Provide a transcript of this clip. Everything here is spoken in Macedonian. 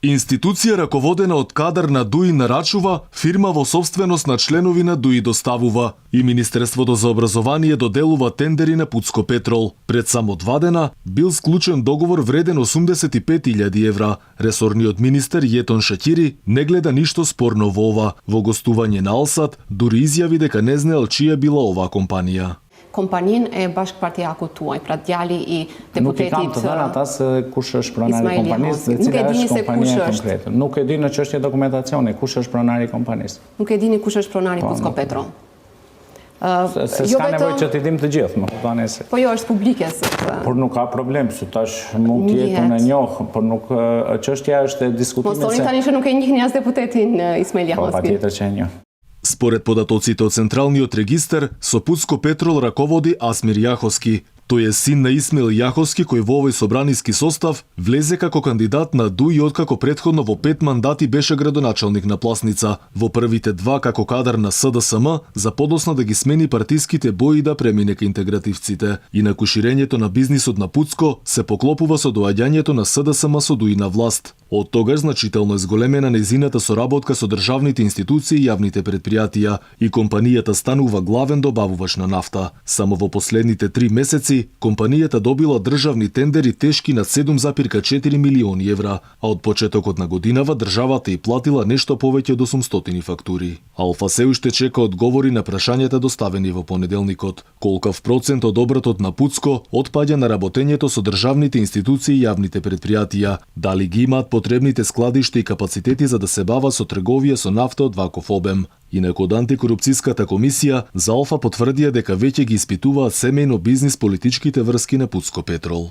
Институција раководена од кадар на ДУИ нарачува, фирма во собственост на членови на ДУИ доставува и Министерството за образование доделува тендери на Пуцко Петрол. Пред само 2 дена бил склучен договор вреден 85.000 евра. Ресорниот министер Јетон Шаќири не гледа ништо спорно во ова. Во гостување на Алсат дури изјави дека не знаел чија била оваа компанија. Kompanin e bashkëpartijakut tuaj, pra djali I deputetit Nuk I kam të dhënë ata se kush është pronari I kompanisë dhe cila është kompania konkrete. Nuk e di në çështje dokumentacioni kush është pronari I kompanisë. Nuk e dini kush është pronari Pucko Petrol. Se s'ka nevojë që t'i dim të gjithë, më kuptoni se. Po jo është publike se. Por nuk ka problem, se tash mund të jetë unë e njoh, por nuk çështja është e diskutimit se. Mos thoni tani që nuk e njihni as deputetin Ismail Jahoski. Po patjetër që e njoh. Според податоците од Централниот регистар, со Пуцко Петрол раководи Асмир Јаховски. Тој е син на Исмаил Јаховски кој во овој собраниски состав влезе како кандидат на ДУИ откако претходно во 5 мандати беше градоначалник на Пласница, во првите 2 како кадар на СДСМ, за подоцна да ги смени партиските бои да премине ка интегративците. Инаку ширењето на бизнисот на Пуцко се поклопува со доаѓањето на СДСМ со ДУИ на власт. Од тогаш значително зголемена нејзината соработка со државните институции и јавните предпријатија и компанијата станува главен добавувач на нафта. Само во последните 3 месеци компанијата добила државни тендери тешки над 7,4 милиони евра, а од почетокот на годинава државата и платила нешто повеќе од 800 фактури. Алфа се уште чека одговори на прашањата доставени во понеделникот. Колкав процент од обратот на Пуцко отпаѓа на работењето со државните институции и јавните предпријатија, дали ги имаат потребните складишта и капацитети за да се бава со трговија со нафта од ваков обем. Инаку од антикорупцијската комисија, за Алфа потврдија дека веќе ги испитуваат семејно бизнис политичките врски на Пуцко Петрол.